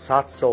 700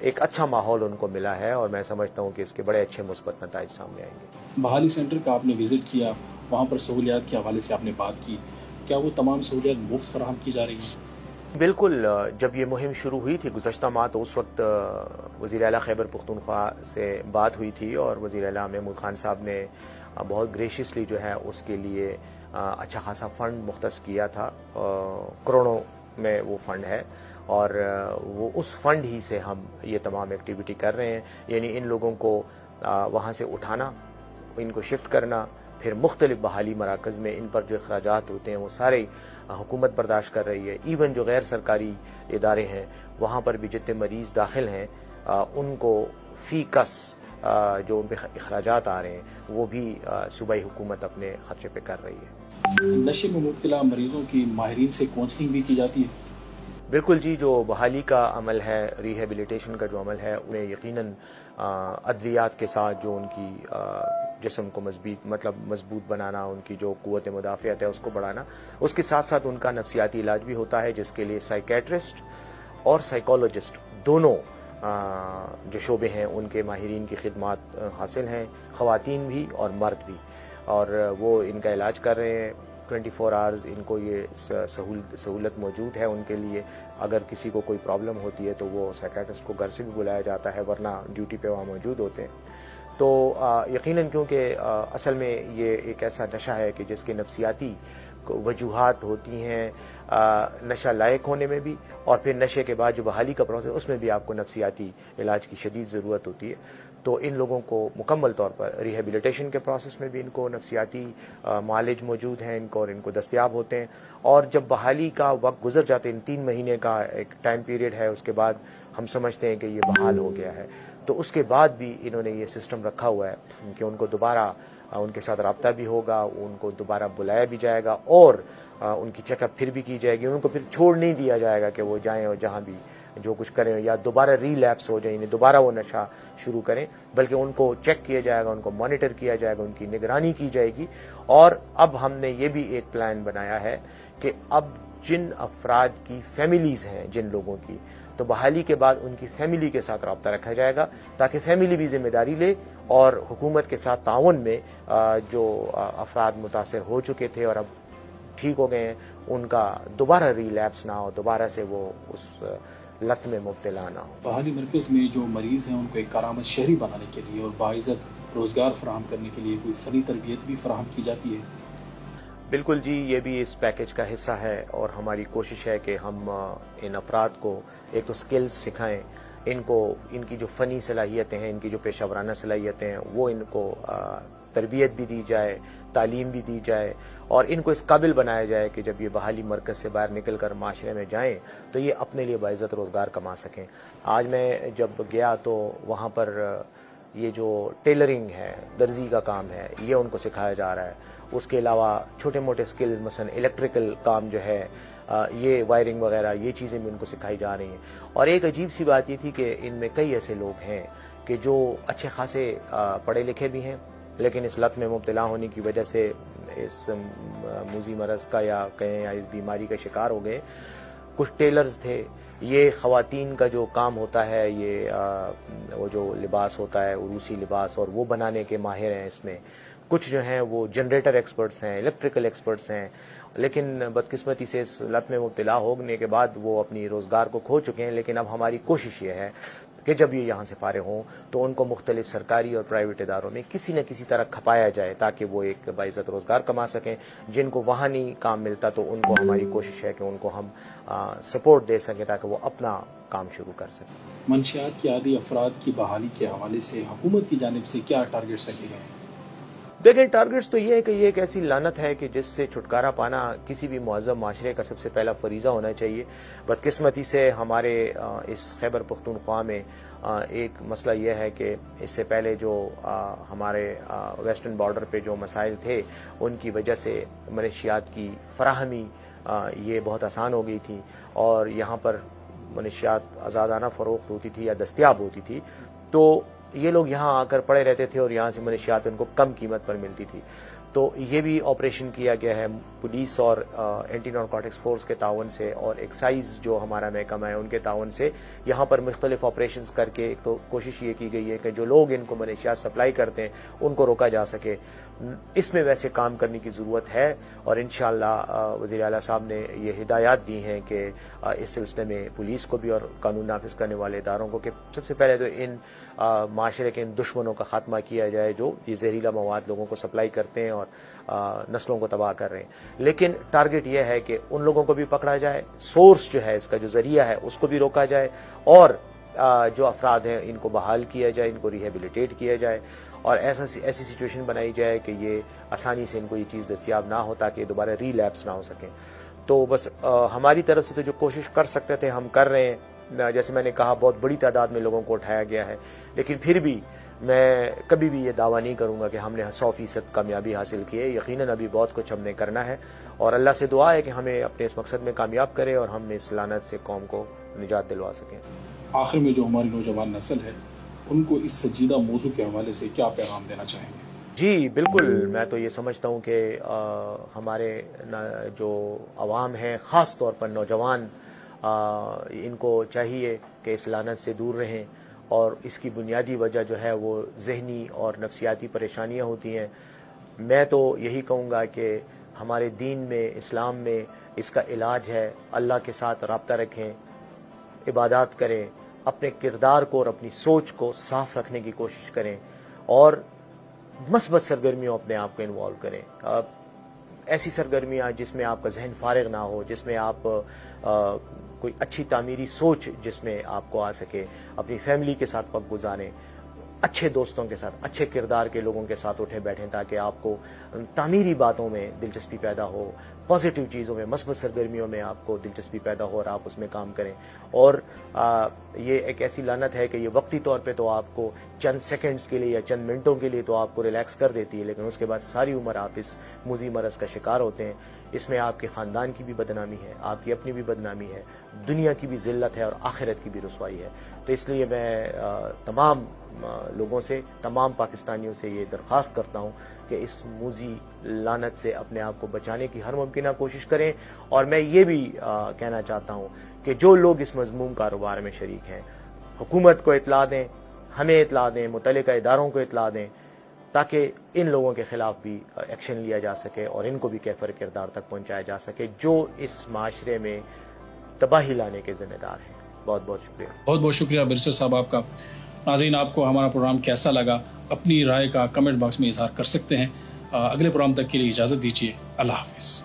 ایک اچھا ماحول ان کو ملا ہے اور میں سمجھتا ہوں کہ اس کے بڑے اچھے مثبت نتائج سامنے آئیں گے۔ بحالی سینٹر کا آپ نے وزٹ کیا، وہاں پر سہولیات کے حوالے سے آپ نے بات کی، کیا وہ تمام سہولیات مفت فراہم کی جا رہی ہیں؟ بالکل، جب یہ مہم شروع ہوئی تھی گزشتہ ماہ تو اس وقت وزیر اعلیٰ خیبر پختونخوا سے بات ہوئی تھی اور وزیر اعلیٰ محمود خان صاحب نے بہت گریشیسلی جو ہے اس کے لیے اچھا خاصا فنڈ مختص کیا تھا، کروڑوں میں وہ فنڈ ہے اور وہ اس فنڈ ہی سے ہم یہ تمام ایکٹیویٹی کر رہے ہیں، یعنی ان لوگوں کو وہاں سے اٹھانا، ان کو شفٹ کرنا، پھر مختلف بحالی مراکز میں ان پر جو اخراجات ہوتے ہیں وہ سارے حکومت برداشت کر رہی ہے۔ ایون جو غیر سرکاری ادارے ہیں وہاں پر بھی جتنے مریض داخل ہیں ان کو فی کس جو ان پہ اخراجات آ رہے ہیں وہ بھی صوبائی حکومت اپنے خرچے پہ کر رہی ہے۔ نشے میں مبتلا مریضوں کی ماہرین سے کونسلنگ بھی کی جاتی ہے؟ بالکل جی، جو بحالی کا عمل ہے، ریہیبلیٹیشن کا جو عمل ہے، انہیں یقیناً ادویات کے ساتھ جو ان کی جسم کو مضبوط بنانا، ان کی جو قوت مدافعت ہے اس کو بڑھانا، اس کے ساتھ ساتھ ان کا نفسیاتی علاج بھی ہوتا ہے جس کے لیے سائیکیٹرسٹ اور سائیکالوجسٹ دونوں جو شعبے ہیں ان کے ماہرین کی خدمات حاصل ہیں، خواتین بھی اور مرد بھی، اور وہ ان کا علاج کر رہے ہیں 24 آورز۔ ان کو یہ سہولت موجود ہے ان کے لیے، اگر کسی کو کوئی پرابلم ہوتی ہے تو وہ سائیکیٹرسٹ کو گھر سے بھی بلایا جاتا ہے، ورنہ ڈیوٹی پہ وہاں موجود ہوتے ہیں۔ تو یقیناً کیونکہ اصل میں یہ ایک ایسا نشہ ہے کہ جس کے نفسیاتی وجوہات ہوتی ہیں، نشہ لائق ہونے میں بھی، اور پھر نشے کے بعد جو بحالی کا پروسیس اس میں بھی آپ کو نفسیاتی علاج کی شدید ضرورت ہوتی ہے۔ تو ان لوگوں کو مکمل طور پر ریہیبلیٹیشن کے پروسیس میں بھی ان کو نفسیاتی معالج موجود ہیں ان کو، اور ان کو دستیاب ہوتے ہیں، اور جب بحالی کا وقت گزر جاتے ہیں، 3 مہینے کا ایک ٹائم پیریڈ ہے، اس کے بعد ہم سمجھتے ہیں کہ یہ بحال ہو گیا ہے، تو اس کے بعد بھی انہوں نے یہ سسٹم رکھا ہوا ہے کہ ان کو دوبارہ ان کے ساتھ رابطہ بھی ہوگا، ان کو دوبارہ بلایا بھی جائے گا اور ان کی چیک اپ پھر بھی کی جائے گی، ان کو پھر چھوڑ نہیں دیا جائے گا کہ وہ جائیں اور جہاں بھی جو کچھ کریں یا دوبارہ ریلیپس ہو جائیں، دوبارہ وہ نشہ شروع کریں، بلکہ ان کو چیک کیا جائے گا، ان کو مانیٹر کیا جائے گا، ان کی نگرانی کی جائے گی۔ اور اب ہم نے یہ بھی ایک پلان بنایا ہے کہ اب جن افراد کی فیملیز ہیں، جن لوگوں کی، تو بحالی کے بعد ان کی فیملی کے ساتھ رابطہ رکھا جائے گا تاکہ فیملی بھی ذمہ داری لے اور حکومت کے ساتھ تعاون میں جو افراد متاثر ہو چکے تھے اور اب ٹھیک ہو گئے ہیں ان کا دوبارہ ریلیپس نہ ہو، دوبارہ سے وہ اس لت میں مبتلا نہ ہو۔ بحالی مرکز میں جو مریض ہیں ان کو ایک کارآمد شہری بنانے کے لیے اور باعزت روزگار فراہم کرنے کے لیے کوئی فنی تربیت بھی فراہم کی جاتی ہے؟ بالکل جی، یہ بھی اس پیکج کا حصہ ہے اور ہماری کوشش ہے کہ ہم ان افراد کو ایک تو سکلز سکھائیں، ان کو ان کی جو فنی صلاحیتیں ہیں، ان کی جو پیشہ ورانہ صلاحیتیں ہیں وہ ان کو تربیت بھی دی جائے، تعلیم بھی دی جائے، اور ان کو اس قابل بنایا جائے کہ جب یہ بحالی مرکز سے باہر نکل کر معاشرے میں جائیں تو یہ اپنے لیے باعزت روزگار کما سکیں۔ آج میں جب گیا تو وہاں پر یہ جو ٹیلرنگ ہے، درزی کا کام ہے، یہ ان کو سکھایا جا رہا ہے۔ اس کے علاوہ چھوٹے موٹے سکلز، مثلا الیکٹریکل کام جو ہے، یہ وائرنگ وغیرہ، یہ چیزیں بھی ان کو سکھائی جا رہی ہیں۔ اور ایک عجیب سی بات یہ تھی کہ ان میں کئی ایسے لوگ ہیں کہ جو اچھے خاصے پڑھے لکھے بھی ہیں لیکن اس لت میں مبتلا ہونے کی وجہ سے اس موذی مرض کا یا کہیں یا اس بیماری کا شکار ہو گئے۔ کچھ ٹیلرز تھے، یہ خواتین کا جو کام ہوتا ہے، یہ وہ جو لباس ہوتا ہے عروسی لباس، اور وہ بنانے کے ماہر ہیں اس میں۔ کچھ جو ہیں وہ جنریٹر ایکسپرٹس ہیں، الیکٹریکل ایکسپرٹس ہیں، لیکن بدقسمتی سے اس لت میں مبتلا ہونے کے بعد وہ اپنی روزگار کو کھو چکے ہیں۔ لیکن اب ہماری کوشش یہ ہے کہ جب یہ یہاں سے فارغ ہوں تو ان کو مختلف سرکاری اور پرائیویٹ اداروں میں کسی نہ کسی طرح کھپایا جائے تاکہ وہ ایک باعزت روزگار کما سکیں۔ جن کو وہاں نہیں کام ملتا تو ان کو ہماری کوشش ہے کہ ان کو ہم سپورٹ دے سکیں تاکہ وہ اپنا کام شروع کر سکیں۔ منشیات کے عادی افراد کی بحالی کے حوالے سے حکومت کی جانب سے کیا ٹارگیٹس رکھے گئے ہیں؟ دیکھیں، ٹارگیٹس تو یہ ہے کہ یہ ایک ایسی لعنت ہے کہ جس سے چھٹکارا پانا کسی بھی مہذب معاشرے کا سب سے پہلا فریضہ ہونا چاہیے۔ بدقسمتی سے ہمارے اس خیبر پختونخوا میں ایک مسئلہ یہ ہے کہ اس سے پہلے جو ہمارے ویسٹرن بارڈر پہ جو مسائل تھے ان کی وجہ سے منشیات کی فراہمی یہ بہت آسان ہو گئی تھی اور یہاں پر منشیات آزادانہ فروخت ہوتی تھی یا دستیاب ہوتی تھی، تو یہ لوگ یہاں آ کر پڑے رہتے تھے اور یہاں سے منشیات ان کو کم قیمت پر ملتی تھی۔ تو یہ بھی آپریشن کیا گیا ہے پولیس اور اینٹی نارکوٹکس فورس کے تعاون سے اور ایکسائز جو ہمارا محکمہ ہے ان کے تعاون سے یہاں پر مختلف آپریشنز کر کے ایک تو کوشش یہ کی گئی ہے کہ جو لوگ ان کو منشیات سپلائی کرتے ہیں ان کو روکا جا سکے. اس میں ویسے کام کرنے کی ضرورت ہے اور انشاءاللہ وزیر اعلیٰ صاحب نے یہ ہدایات دی ہیں کہ اس سلسلے میں پولیس کو بھی اور قانون نافذ کرنے والے اداروں کو کہ سب سے پہلے تو ان معاشرے کے ان دشمنوں کا خاتمہ کیا جائے جو یہ زہریلا مواد لوگوں کو سپلائی کرتے ہیں اور نسلوں کو تباہ کر رہے ہیں. لیکن ٹارگٹ یہ ہے کہ ان لوگوں کو بھی پکڑا جائے, سورس جو ہے اس کا جو ذریعہ ہے اس کو بھی روکا جائے اور جو افراد ہیں ان کو بحال کیا جائے, ان کو ریہیبلیٹیٹ کیا جائے اور ایسی سچویشن بنائی جائے کہ یہ آسانی سے ان کو یہ چیز دستیاب نہ ہو تاکہ دوبارہ ری لیپس نہ ہو سکیں. تو بس ہماری طرف سے تو جو کوشش کر سکتے تھے ہم کر رہے ہیں. جیسے میں نے کہا بہت بڑی تعداد میں لوگوں کو اٹھایا گیا ہے, لیکن پھر بھی میں کبھی بھی یہ دعویٰ نہیں کروں گا کہ ہم نے 100% کامیابی حاصل کی ہے. یقیناً ابھی بہت کچھ ہم نے کرنا ہے اور اللہ سے دعا ہے کہ ہمیں اپنے اس مقصد میں کامیاب کرے اور ہم اس لعنت سے قوم کو نجات دلوا سکیں. آخر میں جو ہماری نوجوان نسل ہے ان کو اس سنجیدہ موضوع کے حوالے سے کیا پیغام دینا چاہیں گے؟ جی بالکل, میں تو یہ سمجھتا ہوں کہ ہمارے جو عوام ہیں خاص طور پر نوجوان ان کو چاہیے کہ اس لعنت سے دور رہیں اور اس کی بنیادی وجہ جو ہے وہ ذہنی اور نفسیاتی پریشانیاں ہوتی ہیں. میں تو یہی کہوں گا کہ ہمارے دین میں اسلام میں اس کا علاج ہے. اللہ کے ساتھ رابطہ رکھیں, عبادات کریں, اپنے کردار کو اور اپنی سوچ کو صاف رکھنے کی کوشش کریں اور مثبت سرگرمیوں اپنے آپ کو انوالو کریں. ایسی سرگرمیاں جس میں آپ کا ذہن فارغ نہ ہو, جس میں آپ کوئی اچھی تعمیری سوچ جس میں آپ کو آ سکے. اپنی فیملی کے ساتھ وقت گزاریں, اچھے دوستوں کے ساتھ, اچھے کردار کے لوگوں کے ساتھ اٹھیں بیٹھیں تاکہ آپ کو تعمیری باتوں میں دلچسپی پیدا ہو, پازیٹیو چیزوں میں, مثبت سرگرمیوں میں آپ کو دلچسپی پیدا ہو اور آپ اس میں کام کریں. اور یہ ایک ایسی لعنت ہے کہ یہ وقتی طور پہ تو آپ کو چند سیکنڈز کے لیے یا چند منٹوں کے لیے تو آپ کو ریلیکس کر دیتی ہے, لیکن اس کے بعد ساری عمر آپ اس موذی مرض کا شکار ہوتے ہیں. اس میں آپ کے خاندان کی بھی بدنامی ہے, آپ کی اپنی بھی بدنامی ہے, دنیا کی بھی ذلت ہے اور آخرت کی بھی رسوائی ہے. تو اس لیے میں تمام لوگوں سے, تمام پاکستانیوں سے یہ درخواست کرتا ہوں کہ اس موذی لعنت سے اپنے آپ کو بچانے کی ہر ممکنہ کوشش کریں. اور میں یہ بھی کہنا چاہتا ہوں کہ جو لوگ اس مذموم کاروبار میں شریک ہیں حکومت کو اطلاع دیں, ہمیں اطلاع دیں, متعلقہ اداروں کو اطلاع دیں تاکہ ان لوگوں کے خلاف بھی ایکشن لیا جا سکے اور ان کو بھی کیفر کردار تک پہنچایا جا سکے جو اس معاشرے میں تباہی لانے کے ذمہ دار ہیں. بہت بہت شکریہ. بہت بہت شکریہ بیرسٹر صاحب آپ کا. ناظرین, آپ کو ہمارا پروگرام کیسا لگا اپنی رائے کا کمنٹ باکس میں اظہار کر سکتے ہیں. اگلے پروگرام تک کے لیے اجازت دیجیے. اللہ حافظ.